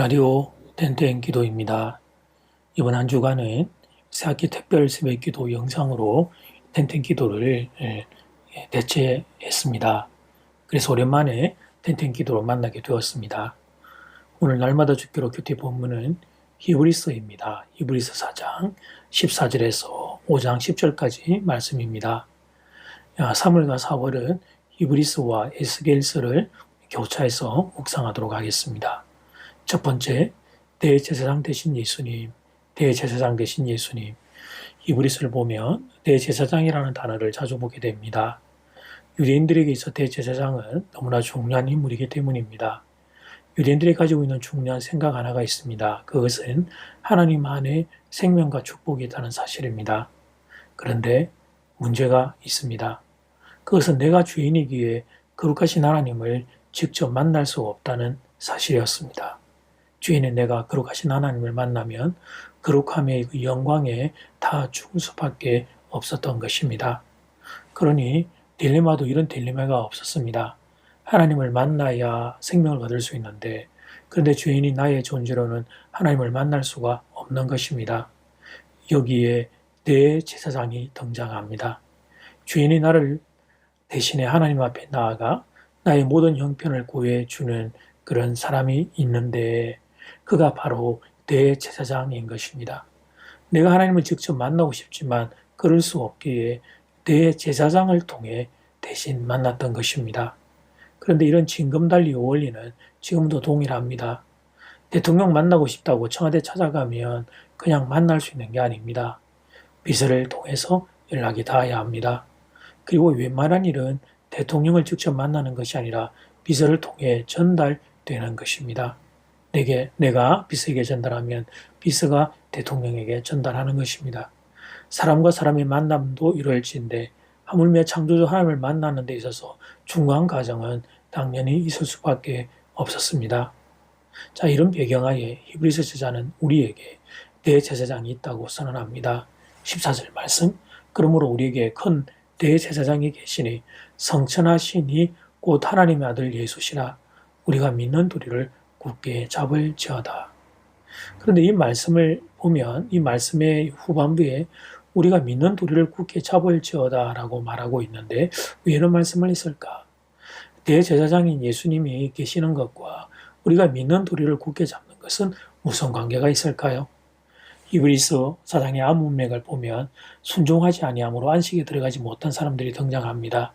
라디오 땡땡 기도입니다. 이번 한 주간은 새학기 특별 새벽 기도 영상으로 땡땡 기도를 대체했습니다. 그래서 오랜만에 땡땡 기도로 만나게 되었습니다. 오늘 날마다 주기로 교태 본문은 히브리서입니다. 히브리서 4장 14절에서 5장 10절까지 말씀입니다. 3월과 4월은 히브리서와 에스겔서를 교차해서 묵상하도록 하겠습니다. 첫 번째, 대제사장 되신 예수님, 대제사장 되신 예수님. 히브리서를 보면 대제사장이라는 단어를 자주 보게 됩니다. 유대인들에게 있어 대제사장은 너무나 중요한 인물이기 때문입니다. 유대인들이 가지고 있는 중요한 생각 하나가 있습니다. 그것은 하나님 안에 생명과 축복이 있다는 사실입니다. 그런데 문제가 있습니다. 그것은 내가 주인이기에 거룩하신 하나님을 직접 만날 수 없다는 사실이었습니다. 주인은 내가 거룩하신 하나님을 만나면 거룩함의 그 영광에 다 죽을 수밖에 없었던 것입니다. 그러니 딜레마도 이런 딜레마가 없었습니다. 하나님을 만나야 생명을 얻을 수 있는데 그런데 주인이 나의 존재로는 하나님을 만날 수가 없는 것입니다. 여기에 대제사장이 등장합니다. 주인이 나를 대신에 하나님 앞에 나아가 나의 모든 형편을 구해주는 그런 사람이 있는데 그가 바로 대제사장인 것입니다. 내가 하나님을 직접 만나고 싶지만 그럴 수 없기에 대제사장을 통해 대신 만났던 것입니다. 그런데 이런 징검달리 원리는 지금도 동일합니다. 대통령 만나고 싶다고 청와대 찾아가면 그냥 만날 수 있는 게 아닙니다. 비서를 통해서 연락이 닿아야 합니다. 그리고 웬만한 일은 대통령을 직접 만나는 것이 아니라 비서를 통해 전달되는 것입니다. 내가 비서에게 전달하면 비서가 대통령에게 전달하는 것입니다. 사람과 사람의 만남도 이루어질지인데 하물며 창조주 하나님을 만나는 데 있어서 중요한 과정은 당연히 있을 수밖에 없었습니다. 자, 이런 배경하에 히브리서 저자는 우리에게 대제사장이 있다고 선언합니다. 14절 말씀, 그러므로 우리에게 큰 대제사장이 계시니 성천하시니 곧 하나님의 아들 예수시라. 우리가 믿는 도리를 굳게 잡을지어다. 그런데 이 말씀을 보면 이 말씀의 후반부에 우리가 믿는 도리를 굳게 잡을지어다 라고 말하고 있는데 왜 이런 말씀을 했을까? 대제사장인 예수님이 계시는 것과 우리가 믿는 도리를 굳게 잡는 것은 무슨 관계가 있을까요? 히브리서 4장의 암문맥을 보면 순종하지 아니함으로 안식에 들어가지 못한 사람들이 등장합니다.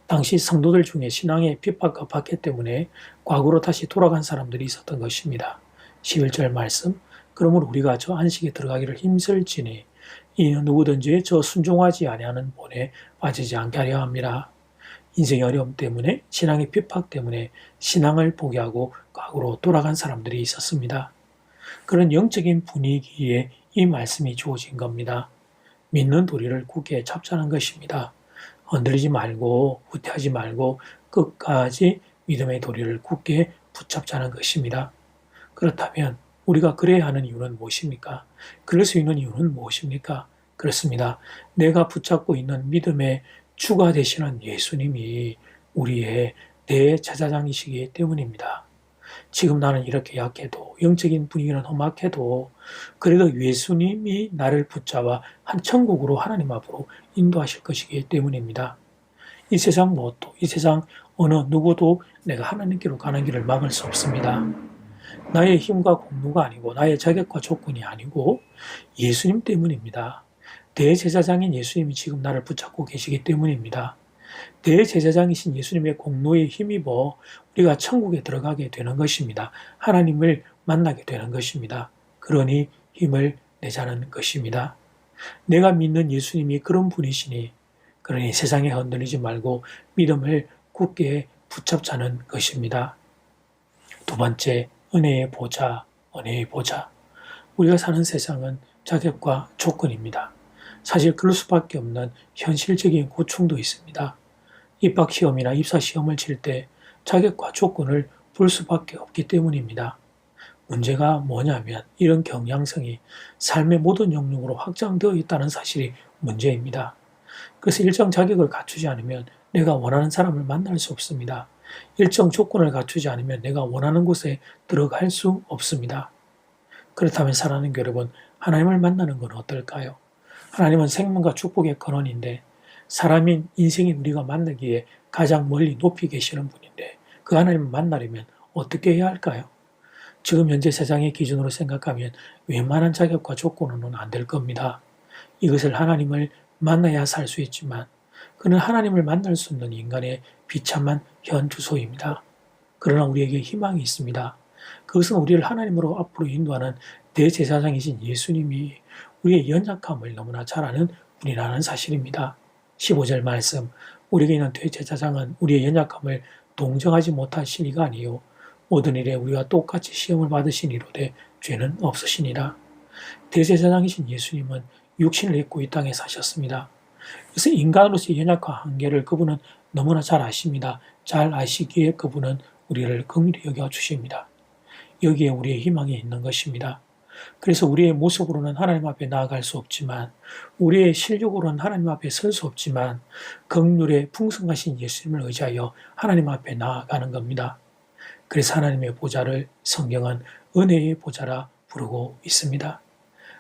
당시 성도들 중에 신앙의 핍박과 박해 때문에 과거로 다시 돌아간 사람들이 있었던 것입니다. 11절 말씀, 그러므로 우리가 저 안식에 들어가기를 힘쓸지니 이는 누구든지 저 순종하지 아니하는 본에 빠지지 않게 하려 합니다. 인생의 어려움 때문에 신앙의 핍박 때문에 신앙을 포기하고 과거로 돌아간 사람들이 있었습니다. 그런 영적인 분위기에 이 말씀이 주어진 겁니다. 믿는 도리를 굳게 잡자는 것입니다. 흔들리지 말고 후퇴하지 말고 끝까지 믿음의 도리를 굳게 붙잡자는 것입니다. 그렇다면 우리가 그래야 하는 이유는 무엇입니까? 그럴 수 있는 이유는 무엇입니까? 그렇습니다. 내가 붙잡고 있는 믿음의 주가 되시는 예수님이 우리의 대제사장이시기 때문입니다. 지금 나는 이렇게 약해도 영적인 분위기는 험악해도 그래도 예수님이 나를 붙잡아 한 천국으로 하나님 앞으로 인도하실 것이기 때문입니다. 이 세상 무엇도 이 세상 어느 누구도 내가 하나님께로 가는 길을 막을 수 없습니다. 나의 힘과 공로가 아니고 나의 자격과 조건이 아니고 예수님 때문입니다. 대제사장인 예수님이 지금 나를 붙잡고 계시기 때문입니다. 대제사장이신 예수님의 공로에 힘입어 우리가 천국에 들어가게 되는 것입니다. 하나님을 만나게 되는 것입니다. 그러니 힘을 내자는 것입니다. 내가 믿는 예수님이 그런 분이시니 그러니 세상에 흔들리지 말고 믿음을 굳게 붙잡자는 것입니다. 두 번째, 은혜의 보좌, 은혜의 보좌. 우리가 사는 세상은 자격과 조건입니다. 사실 그럴 수밖에 없는 현실적인 고충도 있습니다. 입학시험이나 입사시험을 칠 때 자격과 조건을 볼 수밖에 없기 때문입니다. 문제가 뭐냐면 이런 경향성이 삶의 모든 영역으로 확장되어 있다는 사실이 문제입니다. 그래서 일정 자격을 갖추지 않으면 내가 원하는 사람을 만날 수 없습니다. 일정 조건을 갖추지 않으면 내가 원하는 곳에 들어갈 수 없습니다. 그렇다면 사랑하는 여러분, 하나님을 만나는 건 어떨까요? 하나님은 생명과 축복의 근원인데 사람인 인생인 우리가 만나기에 가장 멀리 높이 계시는 분인데 그 하나님을 만나려면 어떻게 해야 할까요? 지금 현재 세상의 기준으로 생각하면 웬만한 자격과 조건으로는 안 될 겁니다. 이것을 하나님을 만나야 살 수 있지만 그는 하나님을 만날 수 없는 인간의 비참한 현 주소입니다. 그러나 우리에게 희망이 있습니다. 그것은 우리를 하나님으로 앞으로 인도하는 대제사장이신 예수님이 우리의 연약함을 너무나 잘 아는 분이라는 사실입니다. 15절 말씀, 우리에게 있는 대제사장은 우리의 연약함을 동정하지 못하신 이가 아니요 모든 일에 우리와 똑같이 시험을 받으신 이로되 죄는 없으시니라. 대제사장이신 예수님은 육신을 입고 이 땅에 사셨습니다. 그래서 인간으로서의 연약한 한계를 그분은 너무나 잘 아십니다. 잘 아시기에 그분은 우리를 긍휼히 여겨 주십니다. 여기에 우리의 희망이 있는 것입니다. 그래서 우리의 모습으로는 하나님 앞에 나아갈 수 없지만 우리의 실력으로는 하나님 앞에 설 수 없지만 긍휼의 풍성하신 예수님을 의지하여 하나님 앞에 나아가는 겁니다. 그래서 하나님의 보좌를 성경은 은혜의 보좌라 부르고 있습니다.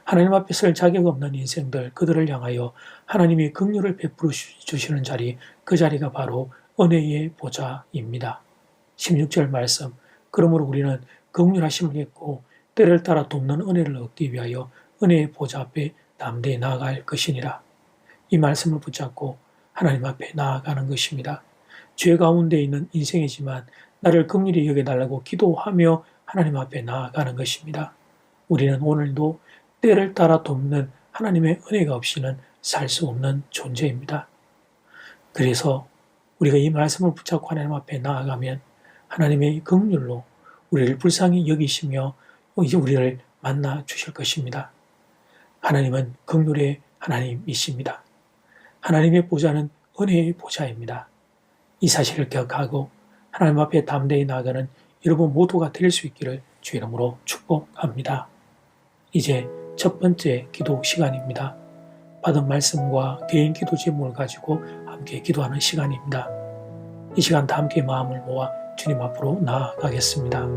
하나님 앞에 설 자격 없는 인생들 그들을 향하여 하나님이 긍휼을 베풀어 주시는 자리 그 자리가 바로 은혜의 보좌입니다. 16절 말씀 그러므로 우리는 긍휼하심을 입고 때를 따라 돕는 은혜를 얻기 위하여 은혜의 보좌 앞에 담대히 나아갈 것이니라. 이 말씀을 붙잡고 하나님 앞에 나아가는 것입니다. 죄 가운데 있는 인생이지만 나를 긍휼히 여겨달라고 기도하며 하나님 앞에 나아가는 것입니다. 우리는 오늘도 때를 따라 돕는 하나님의 은혜가 없이는 살 수 없는 존재입니다. 그래서 우리가 이 말씀을 붙잡고 하나님 앞에 나아가면 하나님의 긍휼로 우리를 불쌍히 여기시며 이제 우리를 만나 주실 것입니다. 하나님은 긍휼의 하나님이십니다. 하나님의 보좌는 은혜의 보좌입니다. 이 사실을 기억하고 하나님 앞에 담대히 나아가는 여러분 모두가 될 수 있기를 주 이름으로 축복합니다. 이제 첫 번째 기도 시간입니다. 받은 말씀과 개인 기도 제목을 가지고 함께 기도하는 시간입니다. 이 시간 다 함께 마음을 모아 주님 앞으로 나아가겠습니다.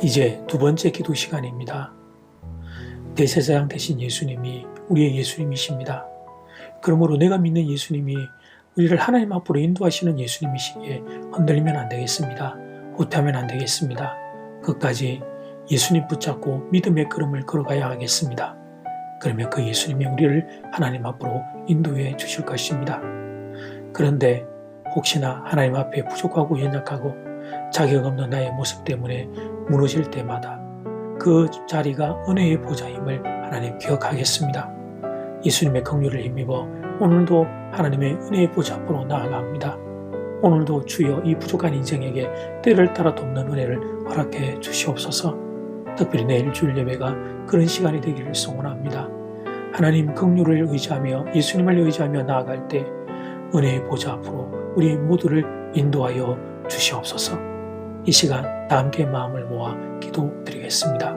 이제 두 번째 기도 시간입니다. 대제사장 되신 예수님이 우리의 예수님이십니다. 그러므로 내가 믿는 예수님이 우리를 하나님 앞으로 인도하시는 예수님이시기에 흔들리면 안 되겠습니다. 후퇴하면 안 되겠습니다. 끝까지 예수님 붙잡고 믿음의 걸음을 걸어가야 하겠습니다. 그러면 그 예수님이 우리를 하나님 앞으로 인도해 주실 것입니다. 그런데 혹시나 하나님 앞에 부족하고 연약하고 자격 없는 나의 모습 때문에 무너질 때마다 그 자리가 은혜의 보좌임을 하나님 기억하겠습니다. 예수님의 긍휼을 힘입어 오늘도 하나님의 은혜의 보좌 앞으로 나아갑니다. 오늘도 주여 이 부족한 인생에게 때를 따라 돕는 은혜를 허락해 주시옵소서. 특별히 내일 주일 예배가 그런 시간이 되기를 소원합니다. 하나님 긍휼을 의지하며 예수님을 의지하며 나아갈 때 은혜의 보좌 앞으로 우리 모두를 인도하여 주시옵소서. 이 시간 다 함께 마음을 모아 기도드리겠습니다.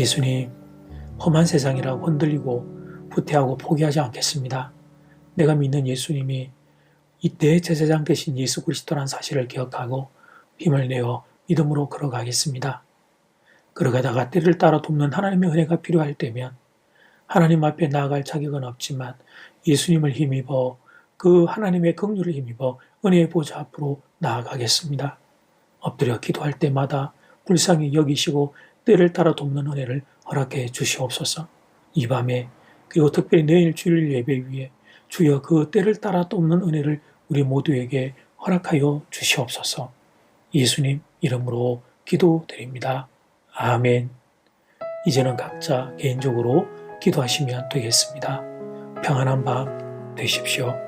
예수님, 험한 세상이라고 흔들리고 후퇴하고 포기하지 않겠습니다. 내가 믿는 예수님이 이때 제사장 대신 예수 그리스도란 사실을 기억하고 힘을 내어 믿음으로 걸어가겠습니다. 걸어가다가 때를 따라 돕는 하나님의 은혜가 필요할 때면 하나님 앞에 나아갈 자격은 없지만 예수님을 힘입어 그 하나님의 긍휼을 힘입어 은혜의 보좌 앞으로 나아가겠습니다. 엎드려 기도할 때마다 불쌍히 여기시고 때를 따라 돕는 은혜를 허락해 주시옵소서. 이 밤에 그리고 특별히 내일 주일 예배 위에 주여 그 때를 따라 돕는 은혜를 우리 모두에게 허락하여 주시옵소서. 예수님 이름으로 기도드립니다. 아멘. 이제는 각자 개인적으로 기도하시면 되겠습니다. 평안한 밤 되십시오.